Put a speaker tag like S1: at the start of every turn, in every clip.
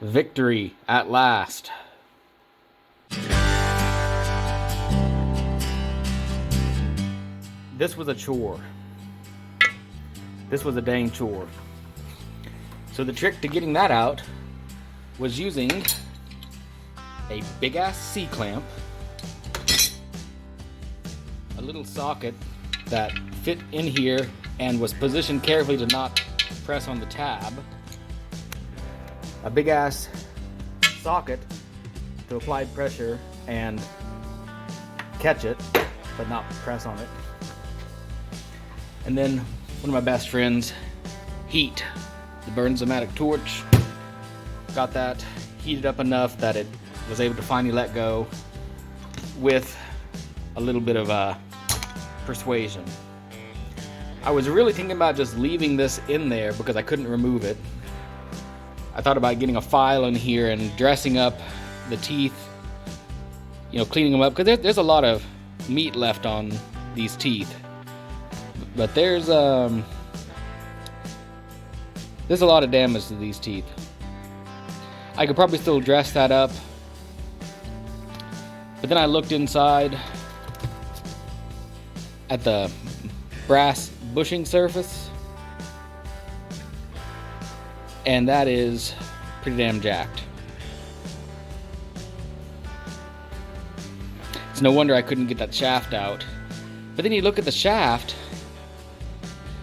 S1: Victory at last. This was a chore. This was a dang chore. So the trick to getting that out was using a big ass C-clamp, a little socket that fit in here and was positioned carefully to not press on the tab, a big ass socket to apply pressure and catch it but not press on it, and then one of my best friends, heat, the Bernzomatic torch. Got that heated up enough that it was able to finally let go with a little bit of persuasion. I was really thinking about just leaving this in there because I couldn't remove it. I thought about getting a file in here and dressing up the teeth, cleaning them up, because there's a lot of meat left on these teeth. But there's a lot of damage to these teeth. I could probably still dress that up, but then I looked inside at the brass bushing surface, and that is pretty damn jacked. It's no wonder I couldn't get that shaft out. But then you look at the shaft,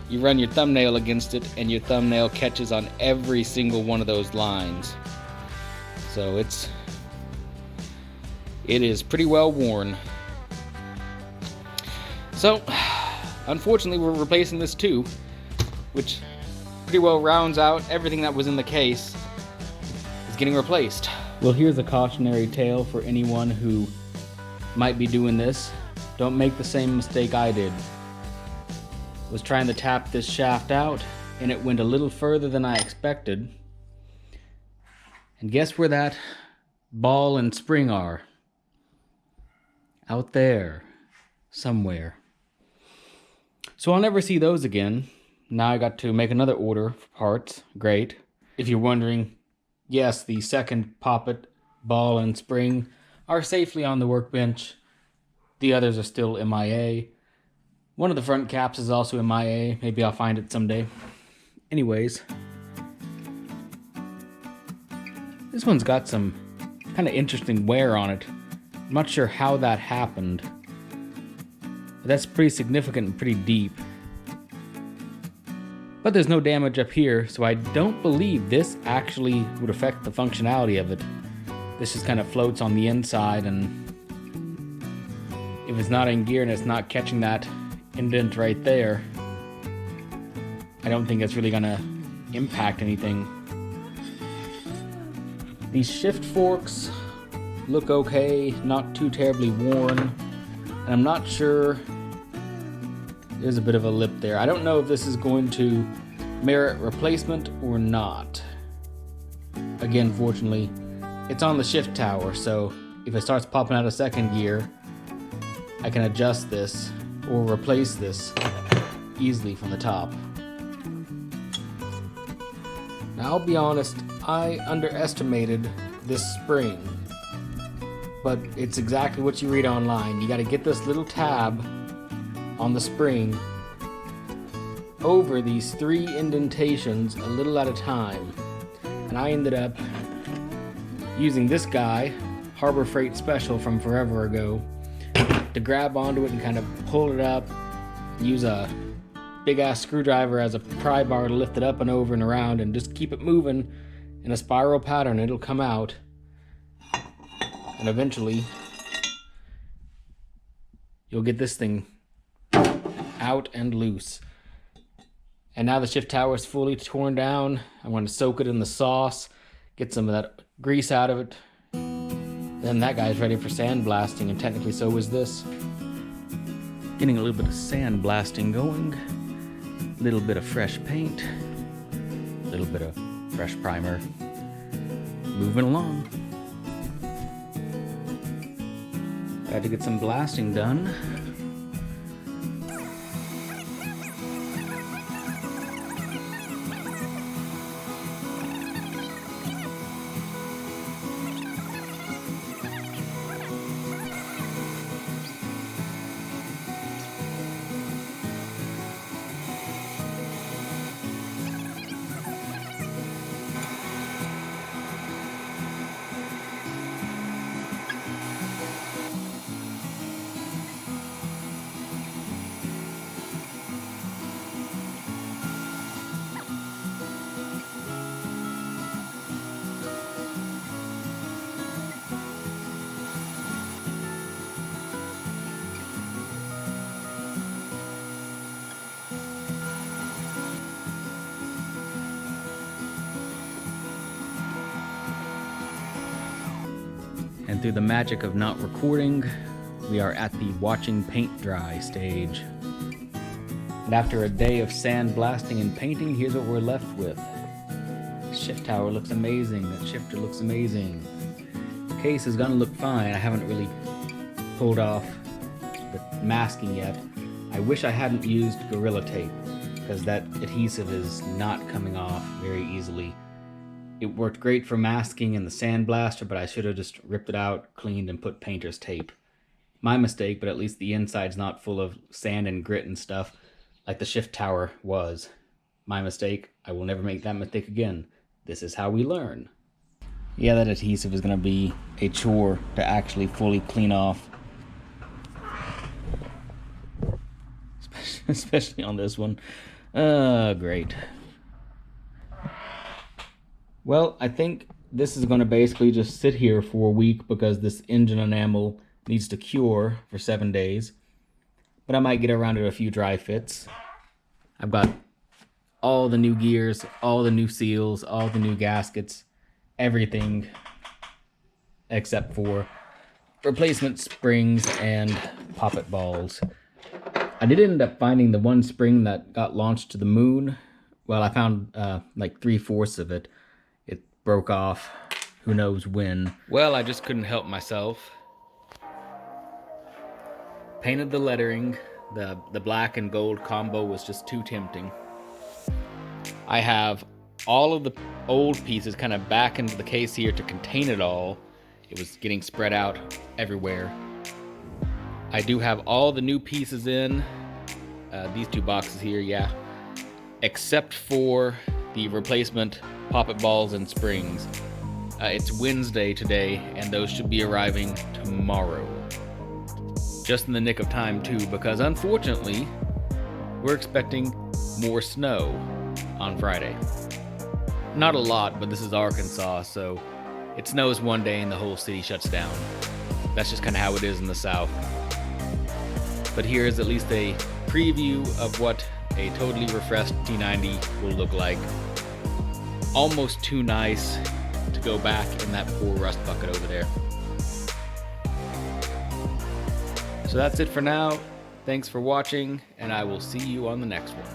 S1: you run your thumbnail against it, and your thumbnail catches on every single one of those lines. So it is pretty well worn. So, unfortunately, we're replacing this too, which pretty well rounds out everything that was in the case is getting replaced. Well, here's a cautionary tale for anyone who might be doing this. Don't make the same mistake I did. Was trying to tap this shaft out, and it went a little further than I expected. And guess where that ball and spring are? Out there, somewhere. So I'll never see those again. Now I got to make another order for parts. Great. If you're wondering, yes, the second poppet, ball, and spring are safely on the workbench. The others are still MIA. One of the front caps is also MIA. Maybe I'll find it someday. Anyways, this one's got some kind of interesting wear on it. I'm not sure how that happened, but that's pretty significant and pretty deep. But there's no damage up here, so I don't believe this actually would affect the functionality of it. This just kind of floats on the inside, and if it's not in gear and it's not catching that indent right there, I don't think it's really gonna impact anything. These shift forks look okay, not too terribly worn, and I'm not sure. There's a bit of a lip there. I don't know if this is going to merit replacement or not. Again, fortunately, it's on the shift tower, so if it starts popping out of second gear, I can adjust this or replace this easily from the top. Now, I'll be honest, I underestimated this spring, but it's exactly what you read online. You got to get this little tab on the spring over these 3 indentations a little at a time, and I ended up using this guy, Harbor Freight Special from forever ago, to grab onto it and kind of pull it up, use a big ass screwdriver as a pry bar to lift it up and over and around, and just keep it moving in a spiral pattern. It'll come out, and eventually you'll get this thing out and loose. And now the shift tower is fully torn down. I'm going to soak it in the sauce, get some of that grease out of it. Then that guy's ready for sandblasting, and technically so is this. Getting a little bit of sandblasting going, a little bit of fresh paint, a little bit of fresh primer. Moving along. I had to get some blasting done.
S2: And through the magic of not recording, we are at the watching paint dry stage. And after a day of sandblasting and painting, here's what we're left with. The shift tower looks amazing, that shifter looks amazing. The case is gonna look fine. I haven't really pulled off the masking yet. I wish I hadn't used Gorilla Tape, because that adhesive is not coming off very easily. It worked great for masking in the sandblaster, but I should have just ripped it out, cleaned, and put painter's tape. My mistake, but at least the inside's not full of sand and grit and stuff like the shift tower was. My mistake. I will never make that mistake again. This is how we learn. Yeah, that adhesive is going to be a chore to actually fully clean off. Especially on this one. Great. Well, I think this is going to basically just sit here for a week because this engine enamel needs to cure for 7 days. But I might get around to a few dry fits. I've got all the new gears, all the new seals, all the new gaskets, everything except for replacement springs and poppet balls. I did end up finding the one spring that got launched to the moon. Well, I found like 3/4 of it. It broke off, who knows when. Well, I just couldn't help myself. Painted the lettering. The black and gold combo was just too tempting. I have all of the old pieces kind of back into the case here to contain it all. It was getting spread out everywhere. I do have all the new pieces in, these two boxes here, yeah, except for the replacement poppet balls and springs. It's Wednesday today, and those should be arriving tomorrow. Just in the nick of time too, because unfortunately, we're expecting more snow on Friday. Not a lot, but this is Arkansas, so it snows one day and the whole city shuts down. That's just kind of how it is in the South. But here is at least a preview of what a totally refreshed T90 will look like. Almost too nice to go back in that poor rust bucket over there. So that's it for now. Thanks for watching, and I will see you on the next one.